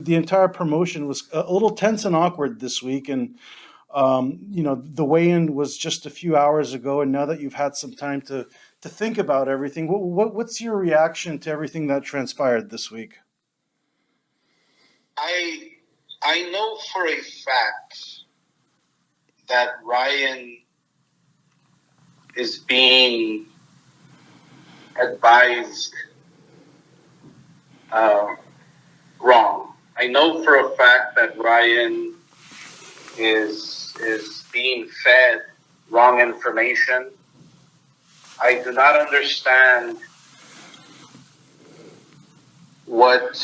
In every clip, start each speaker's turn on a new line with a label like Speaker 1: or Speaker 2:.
Speaker 1: The entire promotion was a little tense and awkward this week, and the weigh-in was just a few hours ago, and now that you've had some time to think about everything, what's your reaction to everything that transpired this week?
Speaker 2: I know for a fact that Ryan is being advised wrong. I know for a fact that Ryan is being fed wrong information. I do not understand what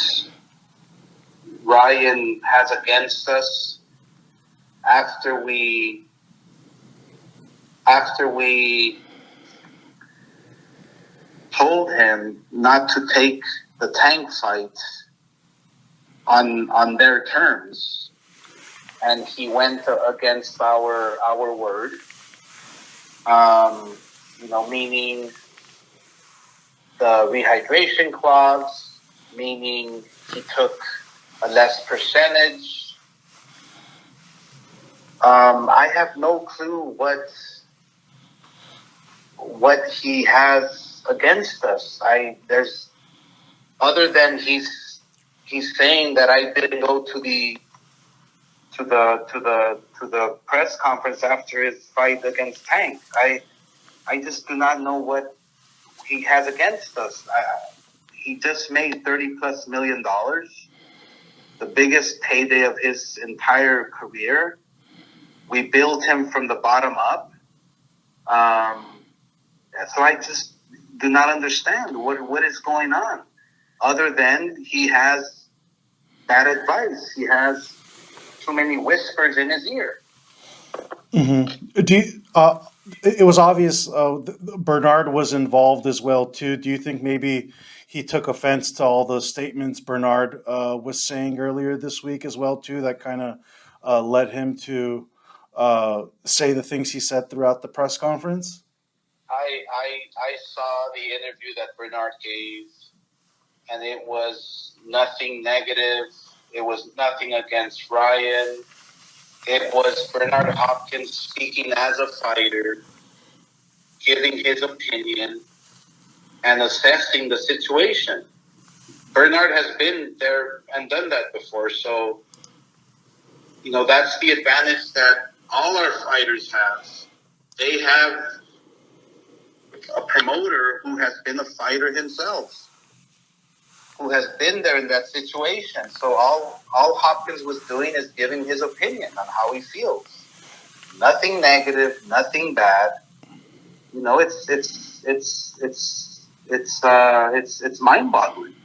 Speaker 2: Ryan has against us after we told him not to take the Tank fight on their terms, and he went against our word. Meaning the rehydration clause, meaning he took a less percentage. I have no clue what he has against us. There's other than he's saying that I didn't go to the press conference after his fight against Tank. I just do not know what he has against us. He just made $30+ million, the biggest payday of his entire career. We built him from the bottom up. So I just do not understand what is going on, other than he has bad advice. He has too many whispers in his ear.
Speaker 1: Mm-hmm. It was obvious Bernard was involved as well too. Do you think maybe he took offense to all the statements Bernard was saying earlier this week as well too? That kind of led him to say the things he said throughout the press conference.
Speaker 2: I saw the interview that Bernard gave, and it was nothing negative. It was nothing against Ryan. It was Bernard Hopkins speaking as a fighter, giving his opinion, and assessing the situation. Bernard has been there and done that before, so that's the advantage that all our fighters have. They have a promoter who has been a fighter himself, who has been there in that situation. So all Hopkins was doing is giving his opinion on how he feels. Nothing negative, nothing bad. It's mind-boggling.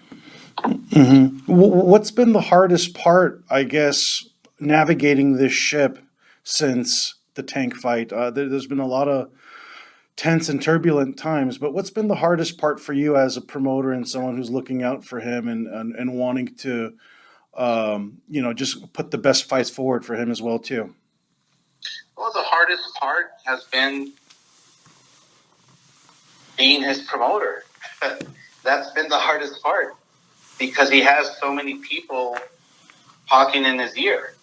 Speaker 1: Mm-hmm. What's been the hardest part, I guess, navigating this ship since the Tank fight? There's been a lot of tense and turbulent times, but what's been the hardest part for you as a promoter and someone who's looking out for him and wanting to, just put the best fights forward for him as well too?
Speaker 2: Well, the hardest part has been being his promoter. That's been the hardest part, because he has so many people talking in his ear.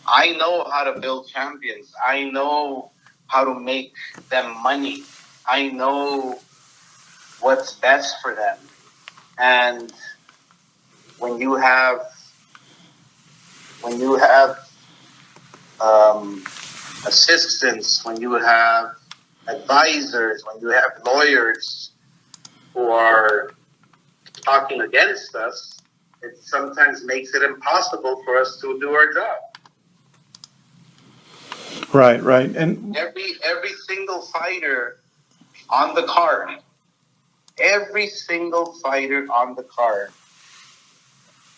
Speaker 2: I know how to build champions. I know how to make them money. I know what's best for them. And when you have assistants, when you have advisors, when you have lawyers who are talking against us, it sometimes makes it impossible for us to do our job.
Speaker 1: Right. And
Speaker 2: every single fighter on the card,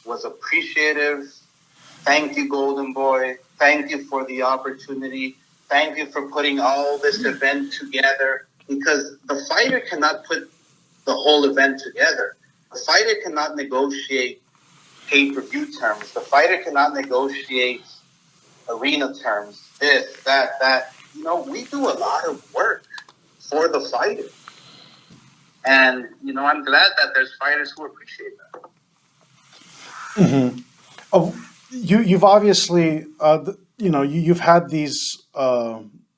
Speaker 2: was appreciative. Thank you, Golden Boy. Thank you for the opportunity. Thank you for putting all this event together, because the fighter cannot put the whole event together. The fighter cannot negotiate pay-per-view terms. The fighter cannot negotiate arena terms, this, that. We do a lot of work for the fighter. And, I'm glad that there's fighters who appreciate that.
Speaker 1: Mm-hmm. Oh, you've obviously you've had these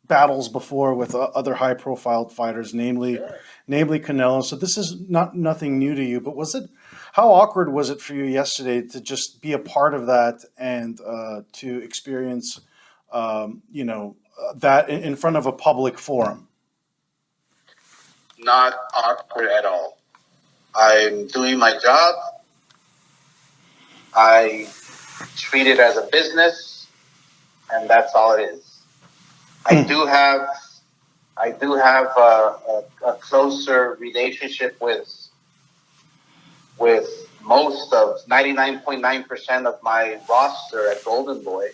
Speaker 1: battles before with other high profile fighters,
Speaker 2: Sure.
Speaker 1: namely Canelo. So this is not nothing new to you. But was it how awkward was it for you yesterday to just be a part of that and to experience that in front of a public forum?
Speaker 2: Not awkward at all. I'm doing my job. I treat it as a business, and that's all it is. I do have a closer relationship with most of 99.9% of my roster at Golden Boy,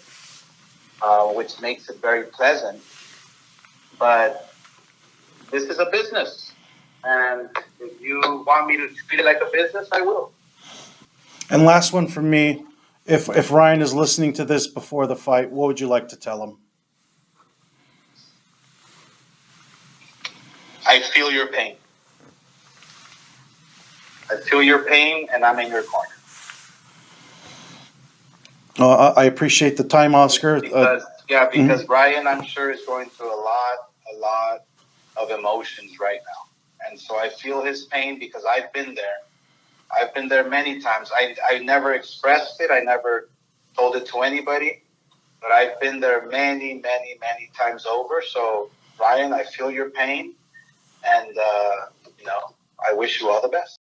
Speaker 2: which makes it very pleasant. But this is a business, and if you want me to treat it like a business, I will.
Speaker 1: And last one from me. If Ryan is listening to this before the fight, what would you like to tell him?
Speaker 2: I feel your pain. I feel your pain, and I'm in your corner.
Speaker 1: I appreciate the time, Oscar.
Speaker 2: Because Ryan, I'm sure, is going through a lot of emotions right now, and so I feel his pain because I've been there. I've been there many times. I never expressed it. I never told it to anybody, but I've been there many times over. So Ryan, I feel your pain, and I wish you all the best.